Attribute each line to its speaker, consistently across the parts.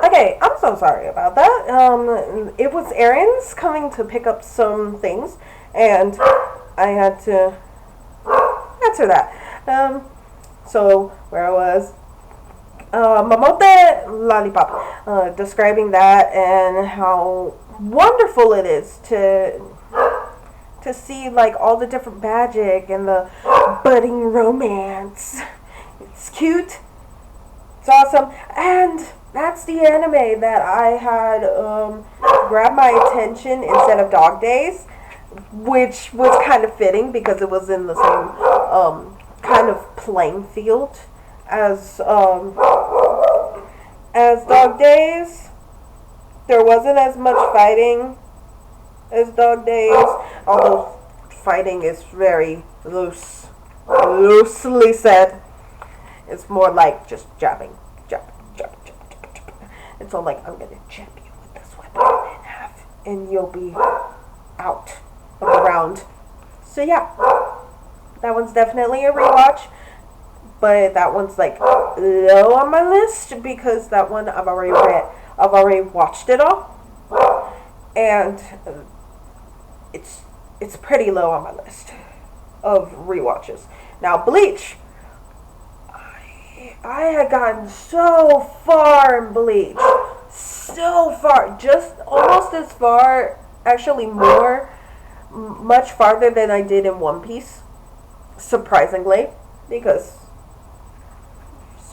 Speaker 1: Okay, I'm so sorry about that. It was Aaron's coming to pick up some things, and I had to answer that. So where I was, Mamote Lollipop, describing that and how wonderful it is to see like all the different magic and the budding romance. It's cute. It's awesome, and that's the anime that I had grabbed my attention instead of Dog Days, which was kind of fitting because it was in the same kind of playing field as Dog Days. There wasn't as much fighting as Dog Days, although fighting is very loosely said. It's more like just jabbing. It's all like, I'm gonna jab you with this weapon in half, and you'll be out of the round. So yeah, that one's definitely a rewatch, but that one's like low on my list because that one I've already watched it all, and it's pretty low on my list of rewatches. Now Bleach, I had gotten so far in Bleach, so far, just almost as far, actually much farther than I did in One Piece, surprisingly, because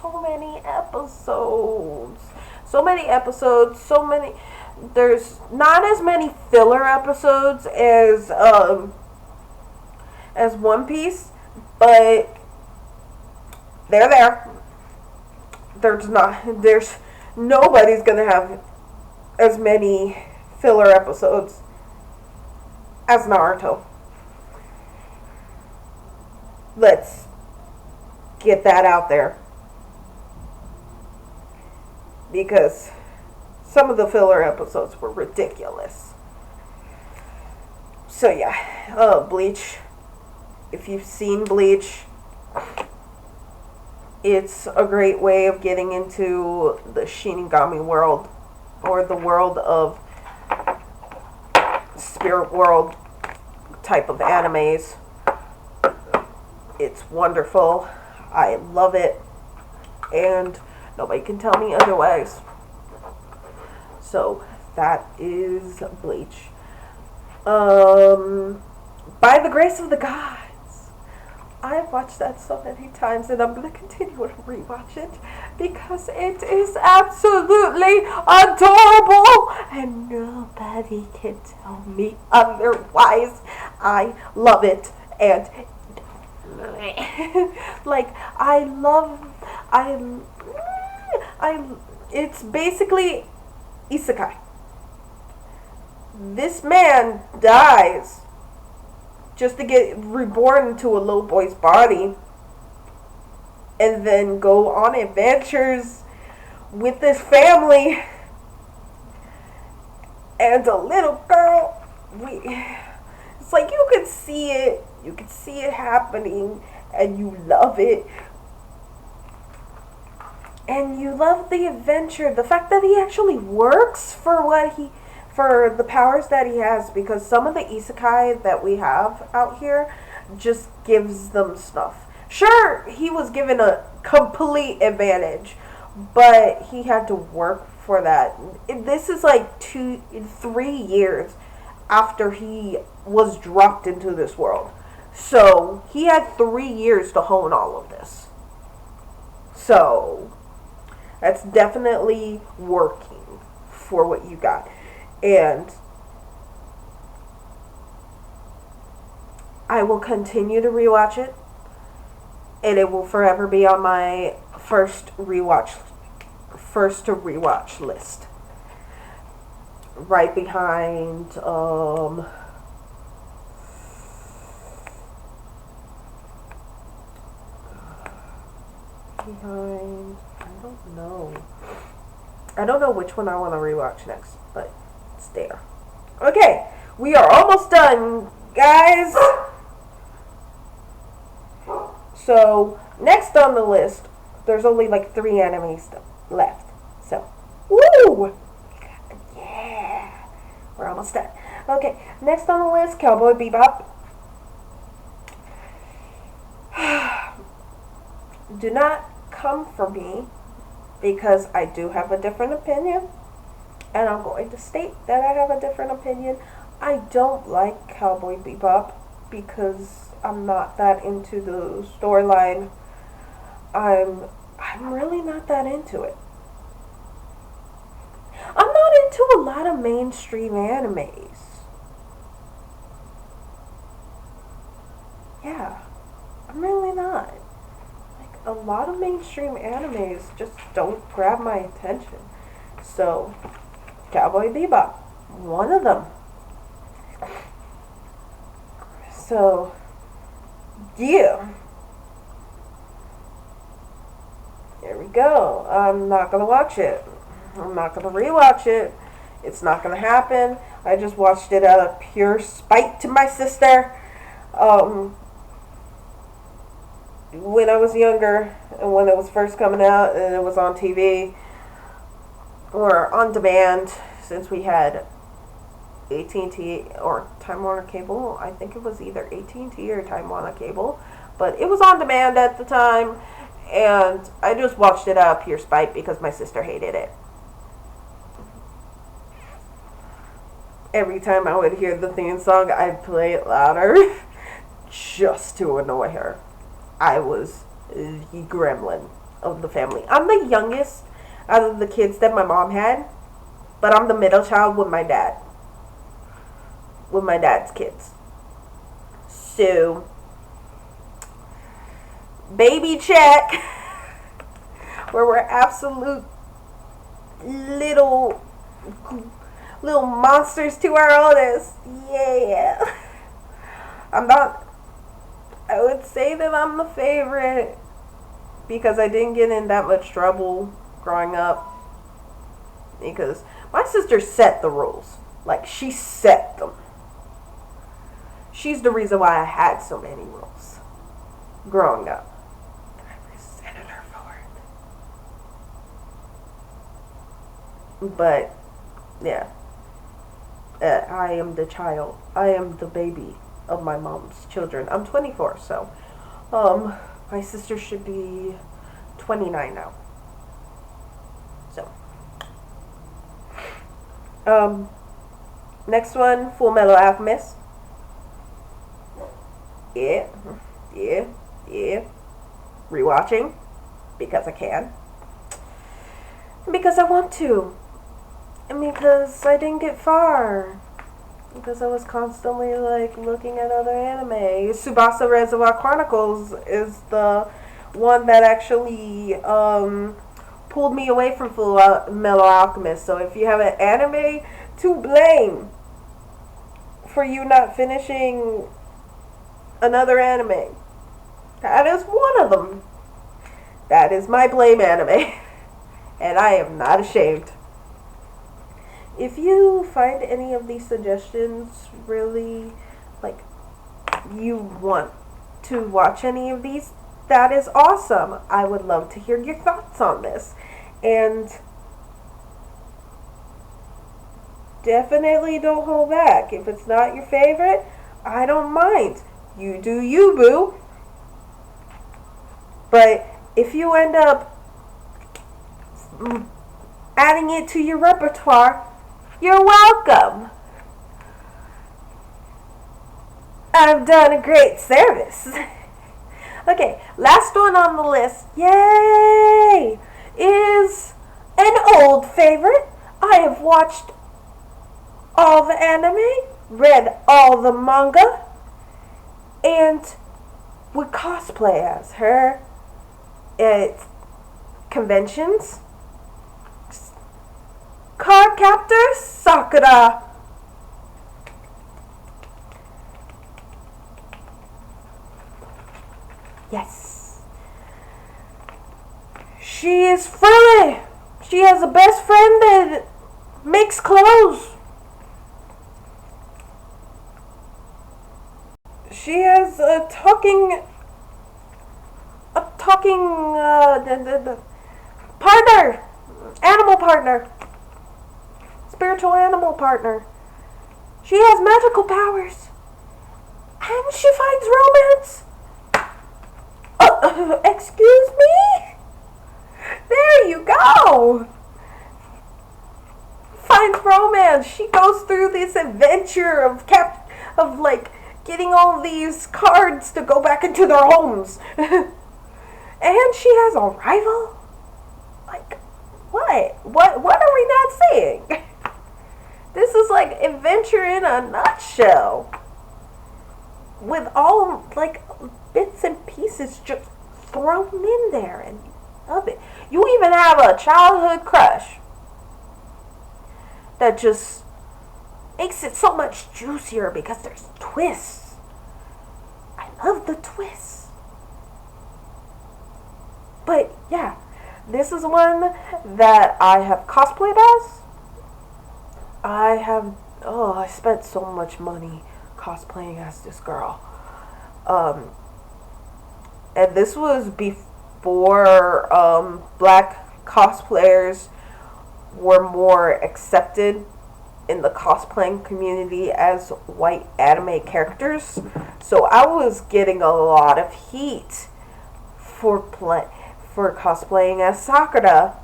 Speaker 1: so many episodes, there's not as many filler episodes as One Piece, but they're there. There's nobody's gonna have as many filler episodes as Naruto. Let's get that out there, because some of the filler episodes were ridiculous. So yeah, Bleach. If you've seen Bleach, it's a great way of getting into the Shinigami world, or the world of spirit world type of animes. It's wonderful. I love it, and nobody can tell me otherwise. So that is Bleach. By the grace of the gods, I've watched that so many times, and I'm going to continue to rewatch it because it is absolutely adorable, and nobody can tell me otherwise. I love it, and like it's basically isekai. This man dies just to get reborn into a little boy's body, and then go on adventures with this family and a little girl. It's like you can see it for and you love it. And you love the adventure, the fact that he actually works for the powers that he has, because some of the isekai that we have out here just gives them stuff. Sure, he was given a complete advantage, but he had to work for that. This is like 3 years after he was dropped into this world. So he had 3 years to hone all of this. So that's definitely working for what you got. And I will continue to rewatch it, and it will forever be on my first to rewatch list, right behind I don't know which one I want to rewatch next, but it's there. Okay, we are almost done, guys. So next on the list, there's only like 3 animes left. So Woo! Yeah! We're almost done. Okay, next on the list, Cowboy Bebop. Do not come for me because I do have a different opinion, and I'm going to state that I have a different opinion. I don't like Cowboy Bebop because I'm not that into the storyline. I'm really not that into it. I'm not into a lot of mainstream animes. Yeah, I'm really not. Like, a lot of mainstream animes just don't grab my attention. So, Cowboy Bebop, one of them. So, yeah. There we go. I'm not gonna watch it. I'm not gonna rewatch it. It's not gonna happen. I just watched it out of pure spite to my sister. When I was younger and when it was first coming out and it was on TV or on demand, since we had AT&T or Time Warner Cable. I think it was either AT&T or Time Warner Cable, but it was on demand at the time, and I just watched it out of pure spite because my sister hated it. Every time I would hear the theme song, I'd play it louder just to annoy her. I was the gremlin of the family. I'm the youngest out of the kids that my mom had, but I'm the middle child with my dad. With my dad's kids. So, baby check, where we're absolute little monsters to our oldest. Yeah. I would say that I'm the favorite because I didn't get in that much trouble growing up. Because my sister set the rules. Like, she set them. She's the reason why I had so many rules growing up. I resented her for it. But, yeah. I am the child. I am the baby of my mom's children. I'm 24, so my sister should be 29 now. So next one, Full Metal Alchemist. Yeah. Rewatching because I can. Because I want to. And because I didn't get far. Because I was constantly like looking at other anime. Tsubasa Reservoir Chronicles is the one that actually pulled me away from Full Metal Alchemist. So if you have an anime to blame for you not finishing another anime, that is one of them. That is my blame anime. And I am not ashamed. If you find any of these suggestions really, like, you want to watch any of these, that is awesome. I would love to hear your thoughts on this. And definitely don't hold back. If it's not your favorite, I don't mind. You do you, boo. But if you end up adding it to your repertoire, you're welcome. I've done a great service. Okay, last one on the list, yay, is an old favorite. I have watched all the anime, read all the manga, and would cosplay as her at conventions. Card Captor Sakura. Yes. She is frilly. She has a best friend that makes clothes. She has a talking partner Animal partner. Spiritual animal partner. She has magical powers. And she finds romance. Excuse me? There you go. Finds romance. She goes through this adventure of like getting all these cards to go back into their homes. And she has a rival? Like, what? What are we not saying? This is like adventure in a nutshell. With all, like, bits and pieces just thrown in there. And love it. You even have a childhood crush that just makes it so much juicier because there's twists. I love the twists. But yeah, this is one that I have cosplayed as. I spent so much money cosplaying as this girl. And this was before black cosplayers were more accepted in the cosplaying community as white anime characters. So I was getting a lot of heat for cosplaying as Sakura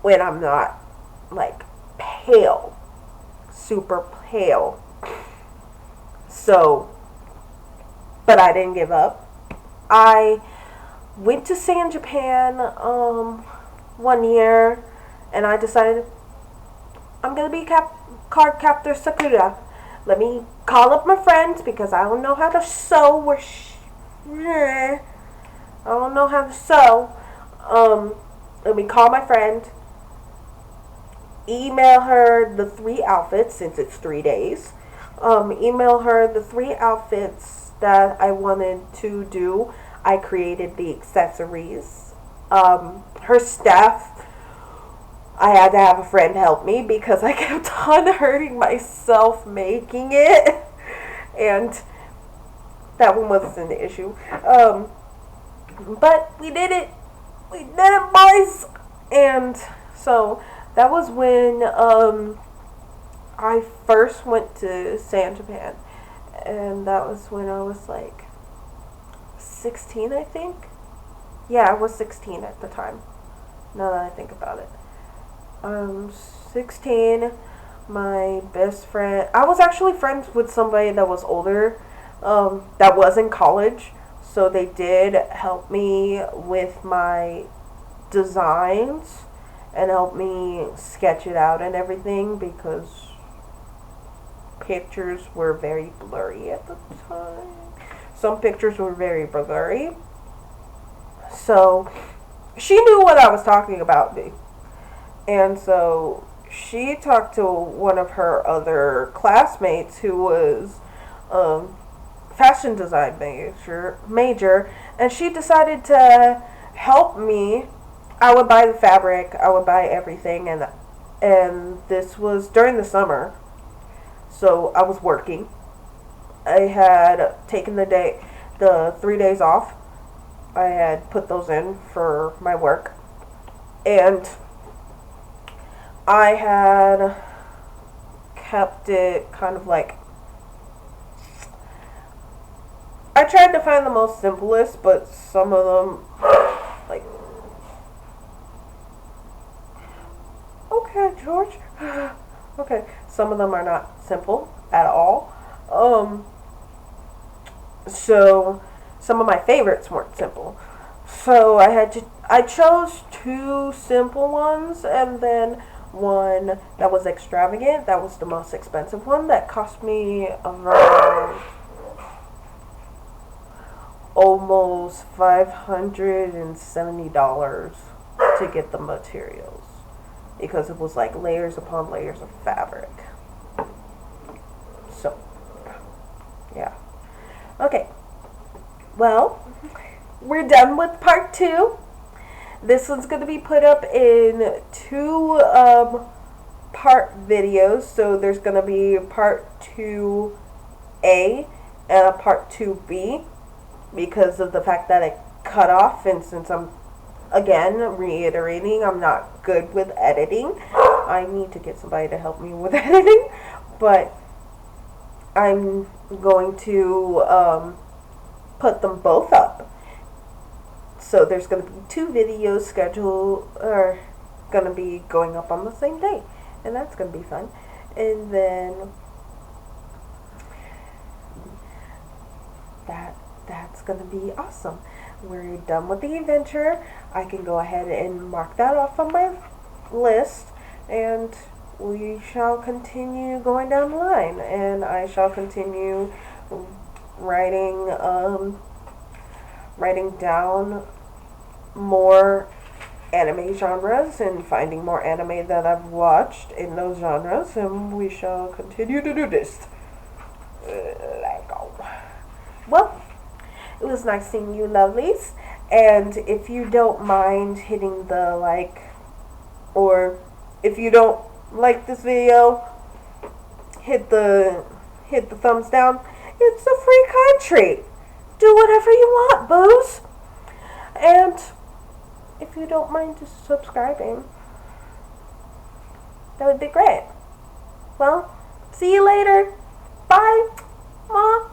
Speaker 1: when I'm not, like, pale, super pale. So, but I didn't give up. I went to San Japan 1 year, and I decided I'm gonna be card captor Sakura. Let me call up my friends because I don't know how to sew. I don't know how to sew. Let me call my friend. Email her the 3 outfits since it's 3 days. Email her the 3 outfits that I wanted to do. I created the accessories. Her staff, I had to have a friend help me because I kept on hurting myself making it. And that one wasn't an issue. But we did it. We did it, boys. And so that was when I first went to San Japan. And that was when I was like 16, I think. Yeah, I was 16 at the time. Now that I think about it. 16, my best friend, I was actually friends with somebody that was older, that was in college, so they did help me with my designs and help me sketch it out and everything because pictures were very blurry at the time. Some pictures were very blurry, so she knew what I was talking about. And so she talked to one of her other classmates who was fashion design major, and she decided to help me. I would buy the fabric, I would buy everything, and this was during the summer, so I was working. I had taken the 3 days off. I had put those in for my work, and I had kept it kind of like, I tried to find the most simplest, but some of them, like, okay, George, okay, some of them are not simple at all. So some of my favorites weren't simple. So I chose 2 simple ones, and then one that was extravagant. That was the most expensive one. That cost me around almost $570 to get the materials because it was like layers upon layers of fabric. So, yeah. Okay. Well, we're done with part 2. This one's going to be put up in 2 part videos. So there's going to be part 2A and a part 2B because of the fact that it cut off, and since I'm Again, reiterating, I'm not good with editing. I need to get somebody to help me with editing, but I'm going to put them both up. So there's going to be 2 videos scheduled, or going to be going up on the same day, and that's going to be fun. And then that's going to be awesome. We're done with the adventure. I can go ahead and mark that off on my list, and we shall continue going down the line, and I shall continue writing down more anime genres and finding more anime that I've watched in those genres, and we shall continue to do this. Well, it was nice seeing you, lovelies. And if you don't mind hitting the like, or if you don't like this video, hit the thumbs down. It's a free country. Do whatever you want, boos. And if you don't mind just subscribing, that would be great. Well, see you later. Bye. Mwah.